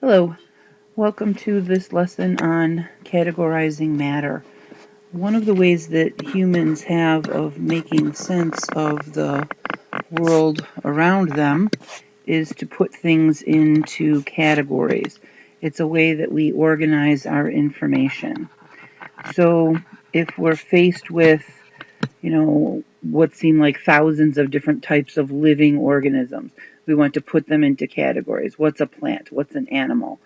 Hello, welcome to this lesson on categorizing matter. One of the ways that humans have of making sense of the world around them is to put things into categories. It's a way that we organize our information. So if we're faced with, what seem like thousands of different types of living organisms, we want to put them into categories. What's a plant? What's an animal?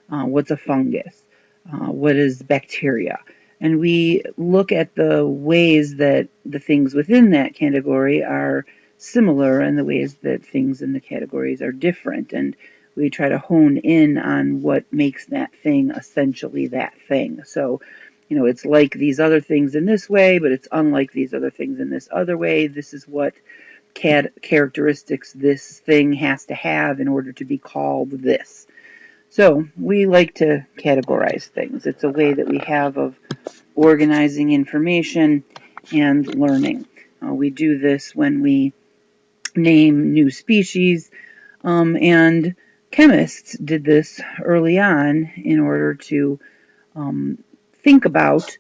What's a fungus, what is bacteria. And we look at the ways that the things within that category are similar and the ways that things in the categories are different. And we try to hone in on what makes that thing essentially that thing. So, it's like these other things in this way, but it's unlike these other things in this other way. This is what characteristics this thing has to have in order to be called this. So we like to categorize things. It's a way that we have of organizing information and learning. We do this when we name new species, and chemists did this early on in order to think about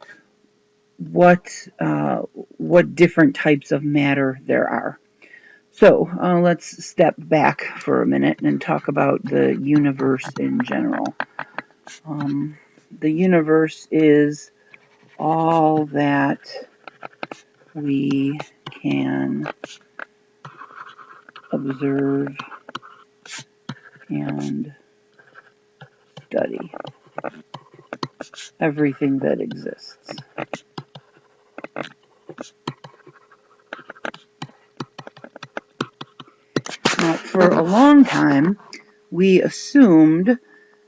what different types of matter there are. So let's step back for a minute and talk about the universe in general. The universe is all that we can observe and study. Everything that exists. Now, for a long time, we assumed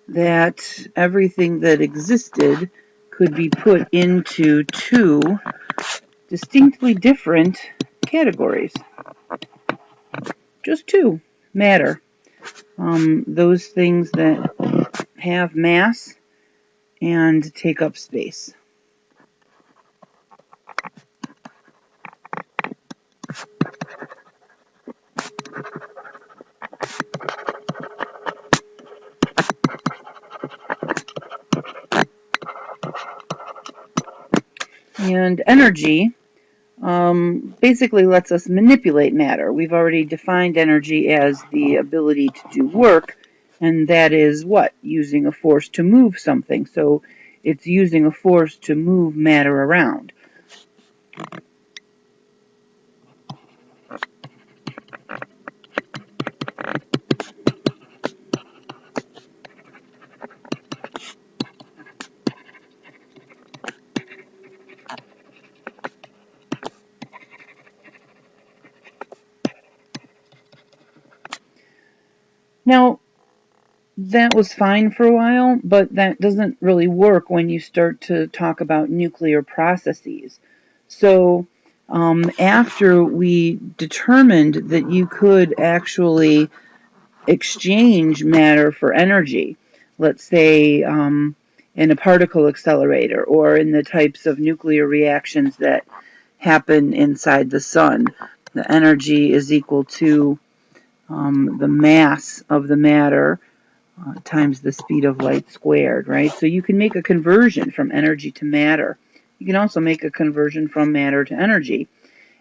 that everything that existed could be put into two distinctly different categories. Just two. Matter. Those things that have mass and take up space. And energy basically lets us manipulate matter. We've already defined energy as the ability to do work, and that is what? Using a force to move something. So it's using a force to move matter around. Now, that was fine for a while, but that doesn't really work when you start to talk about nuclear processes. So after we determined that you could actually exchange matter for energy, let's say in a particle accelerator or in the types of nuclear reactions that happen inside the sun, the energy is equal to the mass of the matter times the speed of light squared, right? So you can make a conversion from energy to matter. You can also make a conversion from matter to energy.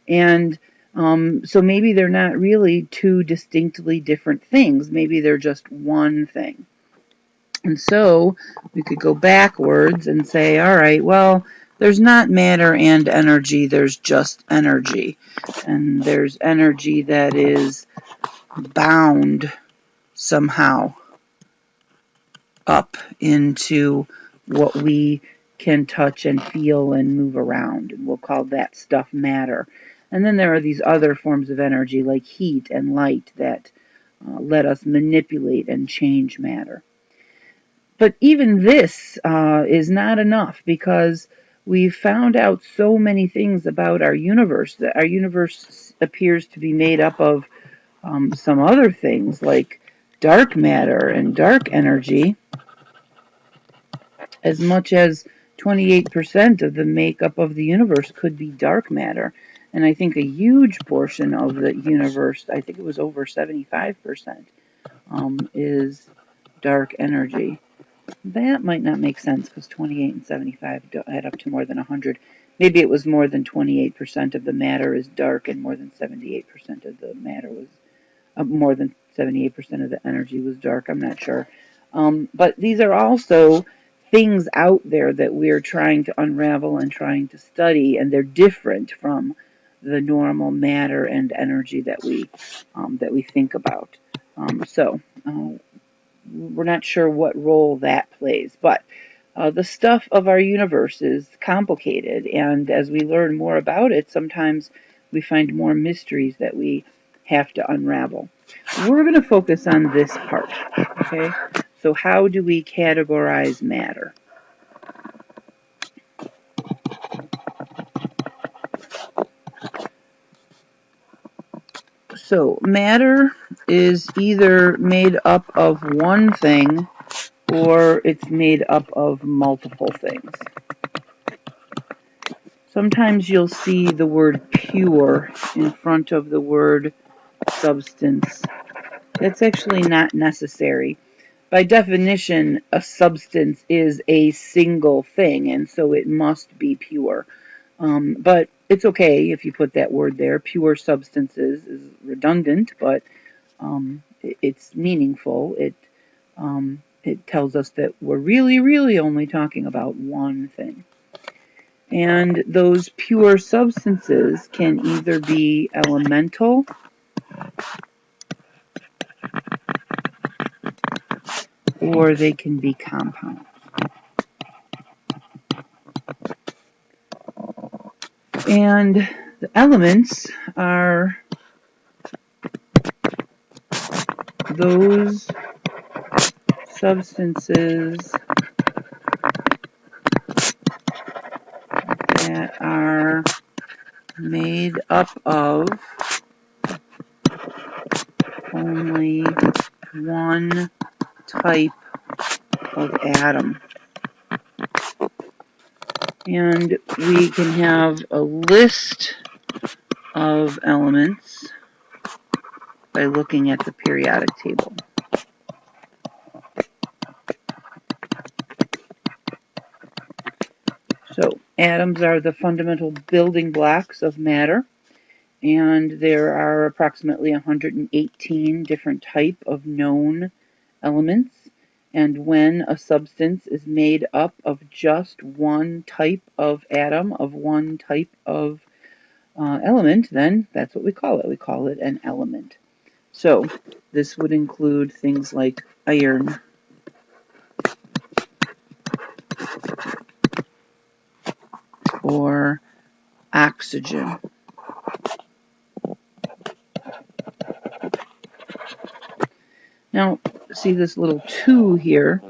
And so maybe they're not really two distinctly different things. Maybe they're just one thing. And so we could go backwards and say, all right, well, there's not matter and energy, there's just energy. And there's energy that is bound somehow up into what we can touch and feel and move around. And we'll call that stuff matter. And then there are these other forms of energy like heat and light that let us manipulate and change matter. But even this is not enough, because we've found out so many things about our universe, that our universe appears to be made up of some other things like dark matter and dark energy. As much as 28% of the makeup of the universe could be dark matter. And I think a huge portion of the universe, I think it was over 75%, is dark energy. That might not make sense because 28 and 75 add up to more than 100. Maybe it was more than 28% of the matter is dark and more than 78% of the matter was, more than 78% of the energy was dark. I'm not sure. But these are also things out there that we're trying to unravel and trying to study, and they're different from the normal matter and energy that we think about. We're not sure what role that plays, but the stuff of our universe is complicated, and as we learn more about it, sometimes we find more mysteries that we have to unravel. We're going to focus on this part, okay? So how do we categorize matter? So matter is either made up of one thing or it's made up of multiple things. Sometimes you'll see the word pure in front of the word substance. That's actually not necessary. By definition, a substance is a single thing, and so it must be pure. But it's okay if you put that word there. Pure substances is redundant, but it's meaningful. It tells us that we're really, really only talking about one thing. And those pure substances can either be elemental or they can be compounds. And the elements are those substances that are made up of only one type of atom. And we can have a list of elements by looking at the periodic table. So atoms are the fundamental building blocks of matter, and there are approximately 118 different types of known elements. And when a substance is made up of just one type of atom, of one type of element, then that's what we call it. We call it an element. So this would include things like iron, or oxygen. Now, see this little 2 here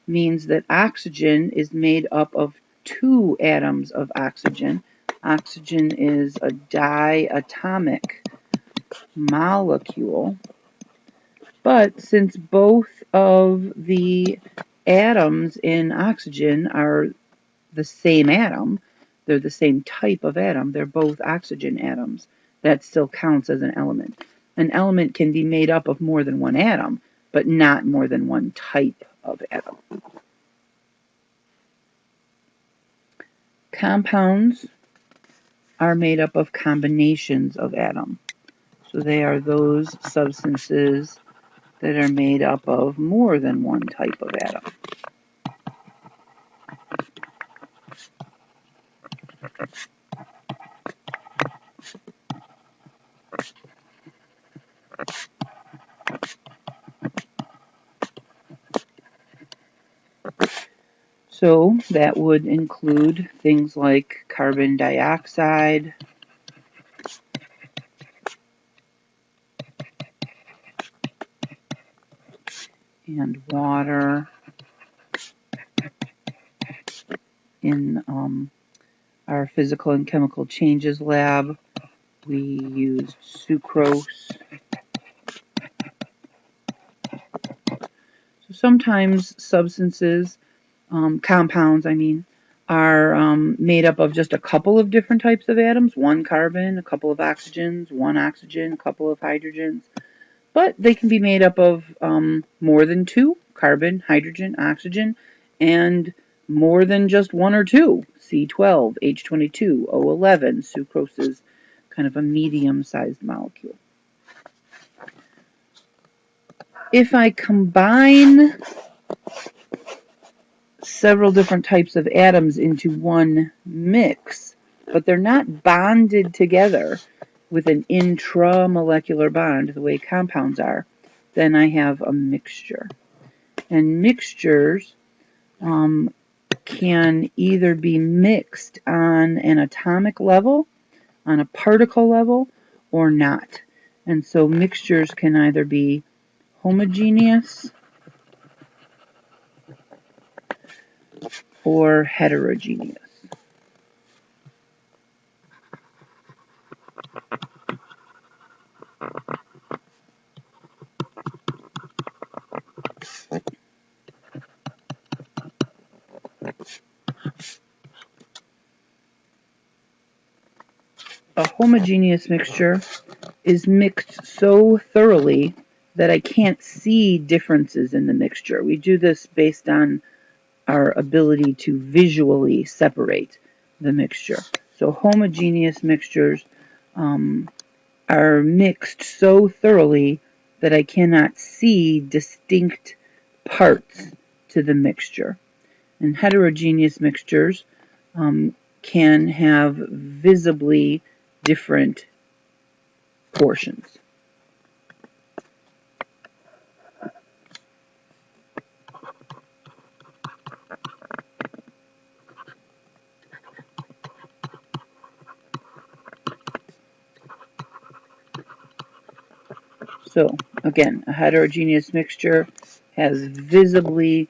means that oxygen is made up of 2 atoms of oxygen. Oxygen is a diatomic molecule, but since both of the atoms in oxygen are the same atom, they're the same type of atom, they're both oxygen atoms, that still counts as an element. An element can be made up of more than one atom, but not more than one type of atom. Compounds are made up of combinations of atoms. So they are those substances that are made up of more than one type of atom. So that would include things like carbon dioxide, and water. In our physical and chemical changes lab, we used sucrose. So sometimes substances, compounds, are made up of just a couple of different types of atoms, one carbon, a couple of oxygens, one oxygen, a couple of hydrogens, but they can be made up of more than 2 carbon, hydrogen, oxygen, and more than just one or two, C12, H22, O11. Sucrose is kind of a medium-sized molecule. If I combine several different types of atoms into one mix, but they're not bonded together with an intramolecular bond the way compounds are, then I have a mixture. And mixtures can either be mixed on an atomic level, on a particle level, or not. And so mixtures can either be homogeneous or heterogeneous. A homogeneous mixture is mixed so thoroughly that I can't see differences in the mixture. We do this based on our ability to visually separate the mixture. So homogeneous mixtures are mixed so thoroughly that I cannot see distinct parts to the mixture. And heterogeneous mixtures can have visibly different portions. So again, a heterogeneous mixture has visibly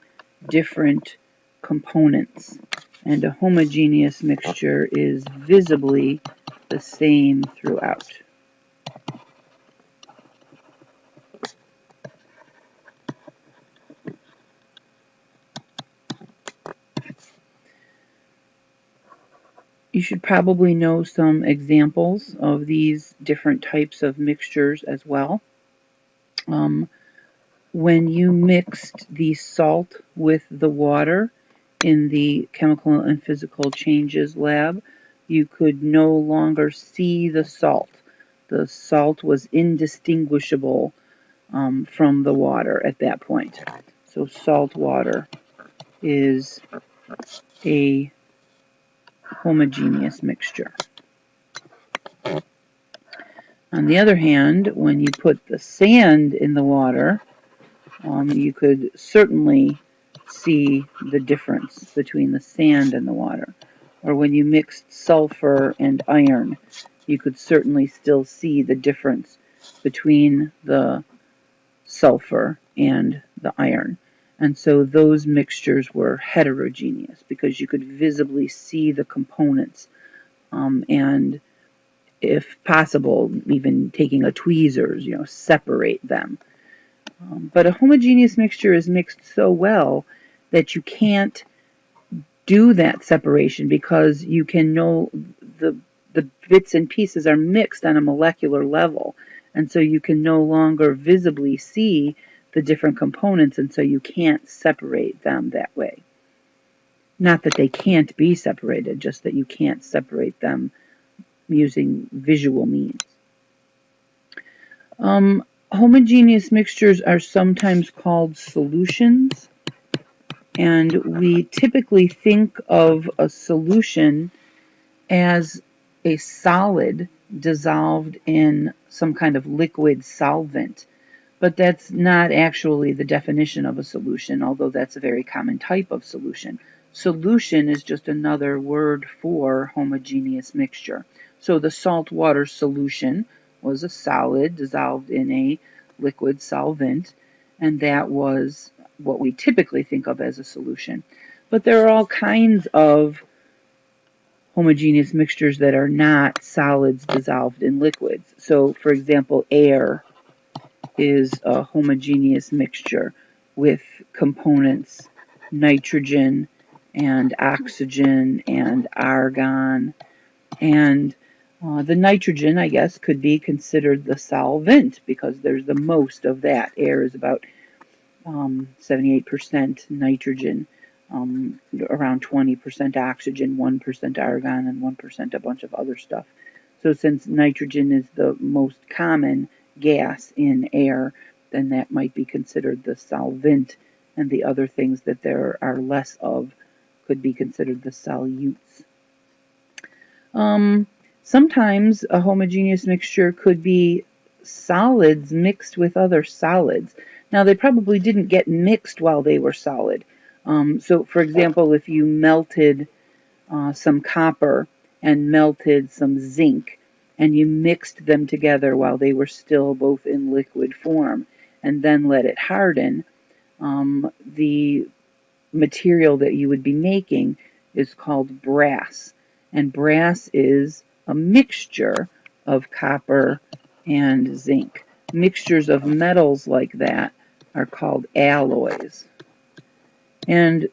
different components, and a homogeneous mixture is visibly the same throughout. You should probably know some examples of these different types of mixtures as well. When you mixed the salt with the water in the chemical and physical changes lab, you could no longer see the salt. The salt was indistinguishable from the water at that point. So salt water is a homogeneous mixture. On the other hand, when you put the sand in the water, you could certainly see the difference between the sand and the water. Or when you mixed sulfur and iron, you could certainly still see the difference between the sulfur and the iron. And so those mixtures were heterogeneous because you could visibly see the components and, if possible, even taking a tweezers, separate them. But a homogeneous mixture is mixed so well that you can't do that separation because you can know the bits and pieces are mixed on a molecular level, and so you can no longer visibly see the different components, and so you can't separate them that way. Not that they can't be separated, just that you can't separate them using visual means. Homogeneous mixtures are sometimes called solutions, and we typically think of a solution as a solid dissolved in some kind of liquid solvent, but that's not actually the definition of a solution, although that's a very common type of solution. Solution is just another word for homogeneous mixture. So the salt water solution was a solid dissolved in a liquid solvent, and that was what we typically think of as a solution. But there are all kinds of homogeneous mixtures that are not solids dissolved in liquids. So, for example, air is a homogeneous mixture with components nitrogen and oxygen and argon, and the nitrogen, I guess, could be considered the solvent because there's the most of that. Air is about 78% nitrogen, around 20% oxygen, 1% argon, and 1% a bunch of other stuff. So since nitrogen is the most common gas in air, then that might be considered the solvent, and the other things that there are less of could be considered the solutes. Sometimes a homogeneous mixture could be solids mixed with other solids. Now, they probably didn't get mixed while they were solid. So, for example, if you melted some copper and melted some zinc, and you mixed them together while they were still both in liquid form, and then let it harden, the material that you would be making is called brass. And brass is a mixture of copper and zinc. Mixtures of metals like that are called alloys. And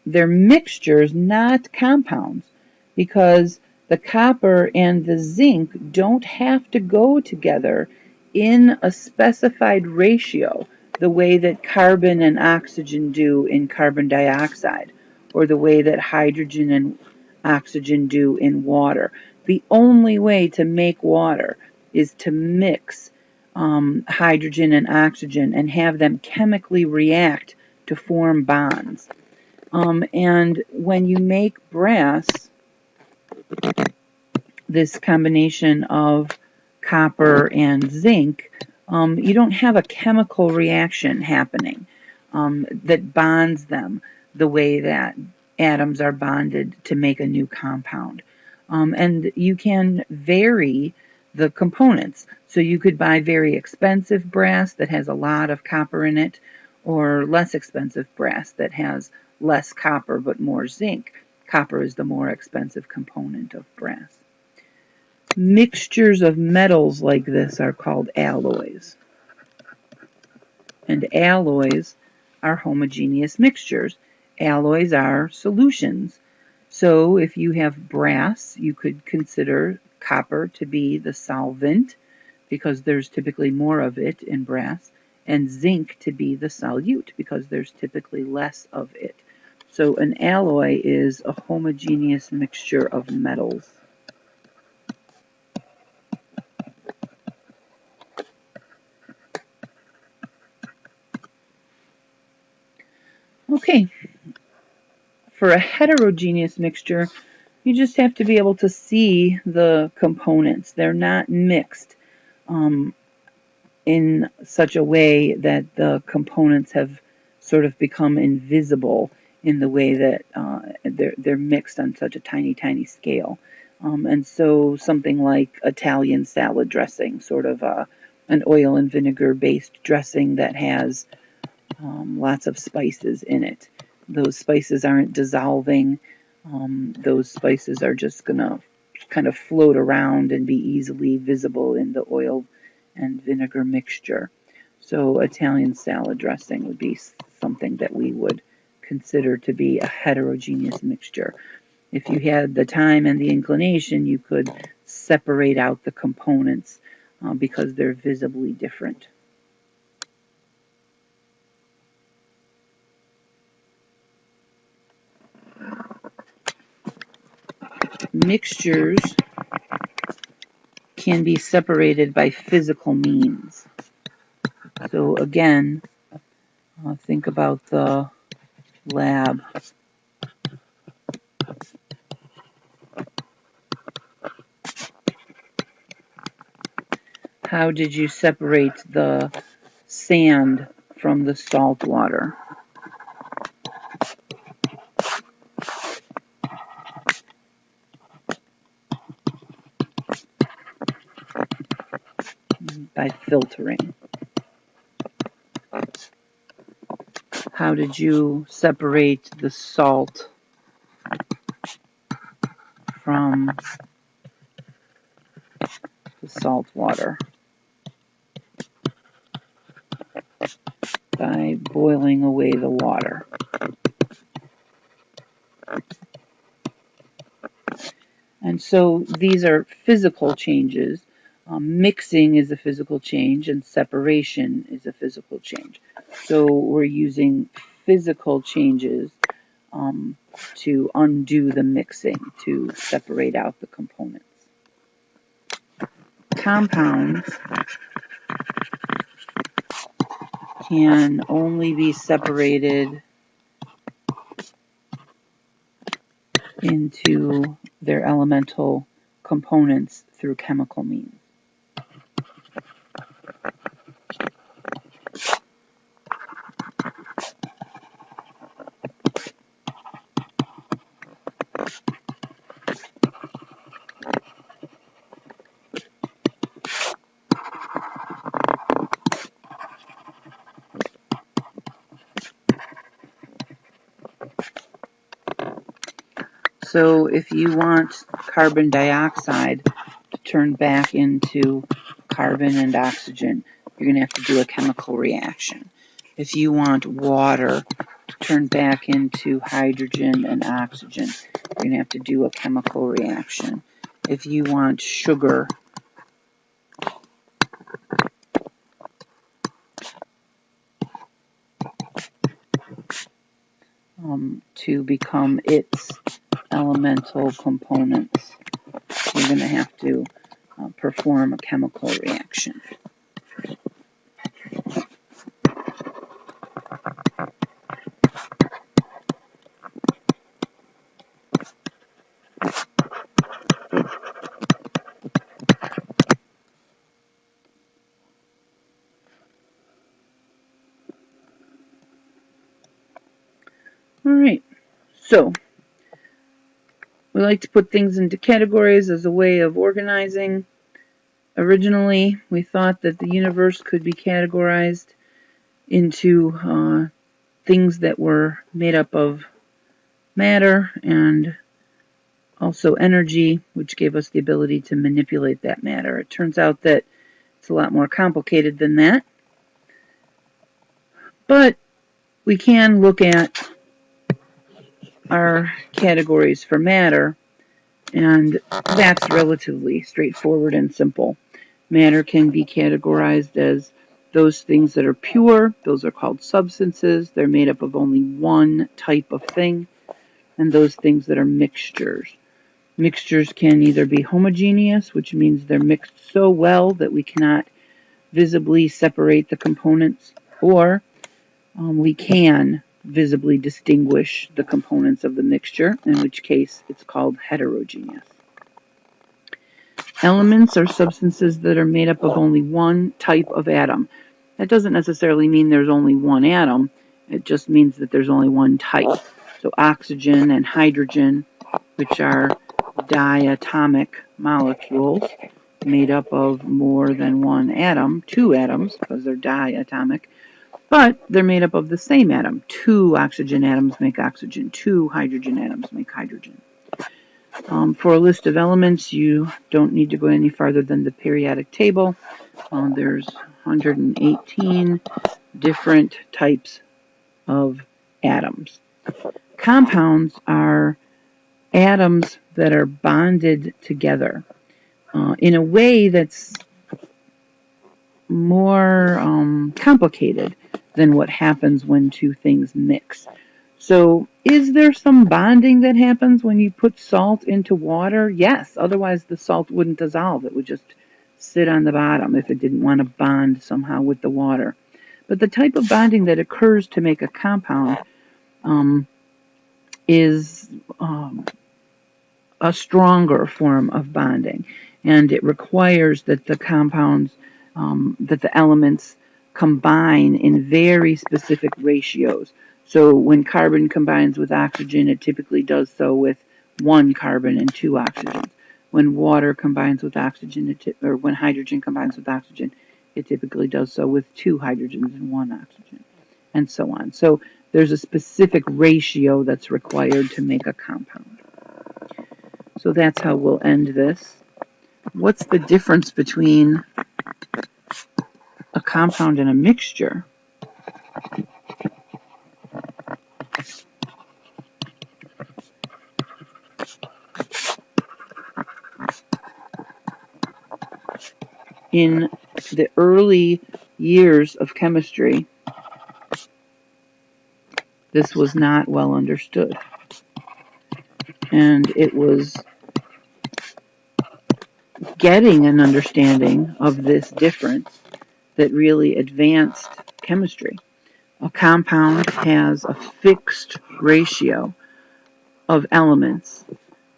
they're mixtures, not compounds, because the copper and the zinc don't have to go together in a specified ratio, the way that carbon and oxygen do in carbon dioxide, or the way that hydrogen and oxygen do in water. The only way to make water is to mix hydrogen and oxygen and have them chemically react to form bonds. And when you make brass, this combination of copper and zinc, you don't have a chemical reaction happening that bonds them the way that atoms are bonded to make a new compound. And you can vary the components. So you could buy very expensive brass that has a lot of copper in it, or less expensive brass that has less copper but more zinc. Copper is the more expensive component of brass. Mixtures of metals like this are called alloys. And alloys are homogeneous mixtures. Alloys are solutions. So if you have brass, you could consider copper to be the solvent, because there's typically more of it in brass, and zinc to be the solute, because there's typically less of it. So an alloy is a homogeneous mixture of metals. Okay, for a heterogeneous mixture, you just have to be able to see the components. They're not mixed in such a way that the components have sort of become invisible in the way that they're mixed on such a tiny, tiny scale. And so something like Italian salad dressing, sort of an oil and vinegar based dressing that has lots of spices in it. Those spices aren't dissolving. Those spices are just going to kind of float around and be easily visible in the oil and vinegar mixture. So Italian salad dressing would be something that we would consider to be a heterogeneous mixture. If you had the time and the inclination, you could separate out the components because they're visibly different. Mixtures can be separated by physical means. So again, think about the lab. How did you separate the sand from the salt water? By filtering. How did you separate the salt from the salt water? By boiling away the water. And so these are physical changes. Mixing is a physical change, and separation is a physical change. So we're using physical changes to undo the mixing, to separate out the components. Compounds can only be separated into their elemental components through chemical means. So if you want carbon dioxide to turn back into carbon and oxygen, you're going to have to do a chemical reaction. If you want water to turn back into hydrogen and oxygen, you're going to have to do a chemical reaction. If you want sugar to become its elemental components, you're going to have to perform a chemical reaction. All right, so we like to put things into categories as a way of organizing. Originally, we thought that the universe could be categorized into things that were made up of matter and also energy, which gave us the ability to manipulate that matter. It turns out that it's a lot more complicated than that. But we can look at our categories for matter, and that's relatively straightforward and simple. Matter can be categorized as those things that are pure. Those are called substances. They're made up of only one type of thing. And those things that are mixtures. Mixtures can either be homogeneous, which means they're mixed so well that we cannot visibly separate the components, or we can visibly distinguish the components of the mixture, in which case it's called heterogeneous. Elements are substances that are made up of only one type of atom. That doesn't necessarily mean there's only one atom. It just means that there's only one type. So oxygen and hydrogen, which are diatomic molecules made up of more than one atom, two atoms, because they're diatomic, but they're made up of the same atom. Two oxygen atoms make oxygen. Two hydrogen atoms make hydrogen. For a list of elements, you don't need to go any farther than the periodic table. There's 118 different types of atoms. Compounds are atoms that are bonded together in a way that's more complicated than what happens when two things mix. So is there some bonding that happens when you put salt into water? Yes, otherwise the salt wouldn't dissolve. It would just sit on the bottom if it didn't want to bond somehow with the water. But the type of bonding that occurs to make a compound is a stronger form of bonding, and it requires that the compounds, that the elements combine in very specific ratios. So when carbon combines with oxygen, it typically does so with one carbon and two oxygens. When water combines with oxygen, or when hydrogen combines with oxygen, it typically does so with two hydrogens and one oxygen, and so on. So there's a specific ratio that's required to make a compound. So that's how we'll end this. What's the difference between a compound and a mixture? in the early years of chemistry, this was not well understood. And it was getting an understanding of this difference that really advanced chemistry. A compound has a fixed ratio of elements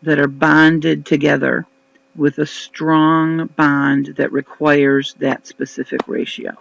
that are bonded together with a strong bond that requires that specific ratio.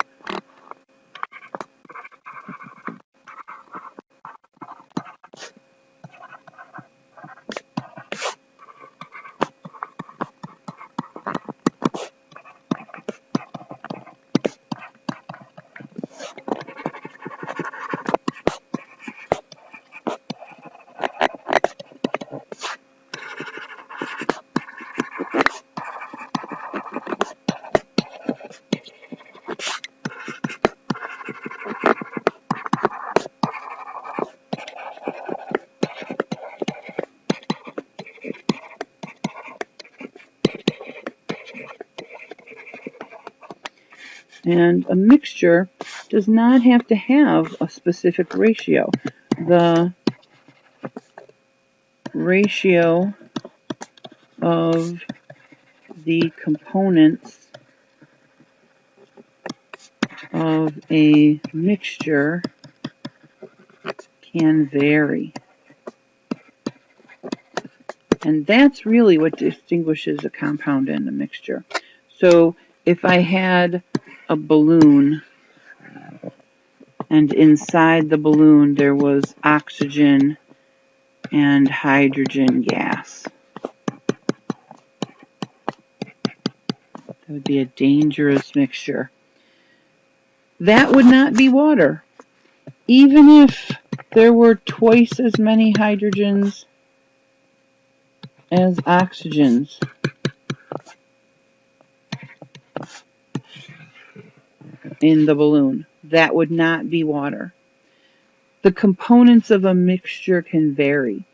And a mixture does not have to have a specific ratio. The ratio of the components of a mixture can vary. And that's really what distinguishes a compound and a mixture. So if I had a balloon, and inside the balloon there was oxygen and hydrogen gas, that would be a dangerous mixture. That would not be water. Even if there were twice as many hydrogens as oxygens, in the balloon, that would not be water. The components of a mixture can vary.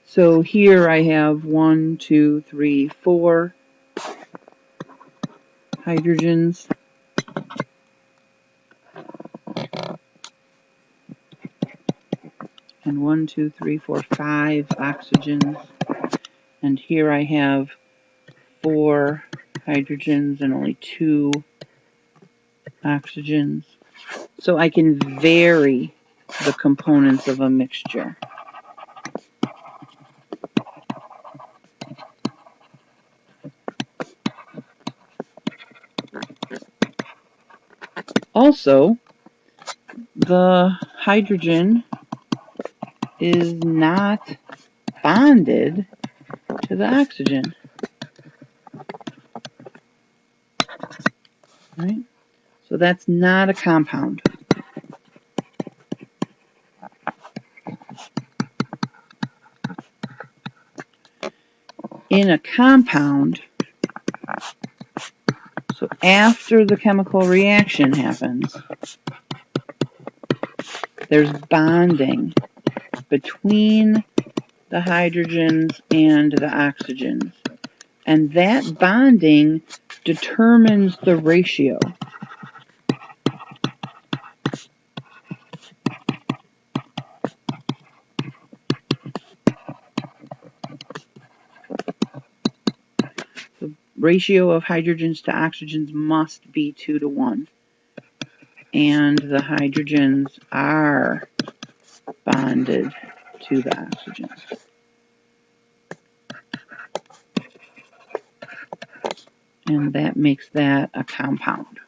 So here I have 1, 2, 3, 4 hydrogens. And 1, 2, 3, 4, 5 oxygens. And here I have 4 hydrogens and only 2 oxygens. So I can vary the components of a mixture. Also, the hydrogen is not bonded to the oxygen. Right? So that's not a compound. In a compound, so after the chemical reaction happens, there's bonding between the hydrogens and the oxygens. And that bonding determines the ratio. The ratio of hydrogens to oxygens must be 2 to 1. And the hydrogens are bonded to the oxygens. And that makes that a compound.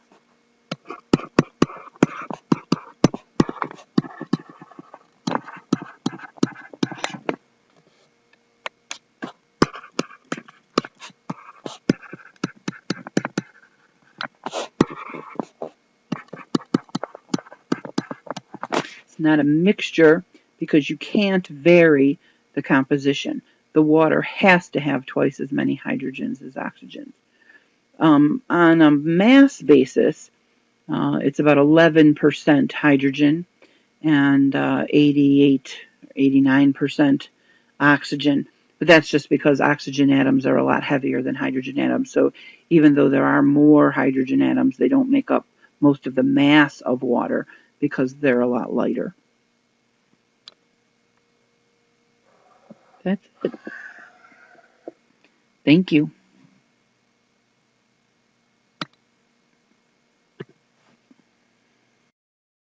It's not a mixture because you can't vary the composition. The water has to have twice as many hydrogens as oxygens. On a mass basis, it's about 11% hydrogen and 88, 89% oxygen. But that's just because oxygen atoms are a lot heavier than hydrogen atoms. So even though there are more hydrogen atoms, they don't make up most of the mass of water because they're a lot lighter. That's it. Thank you.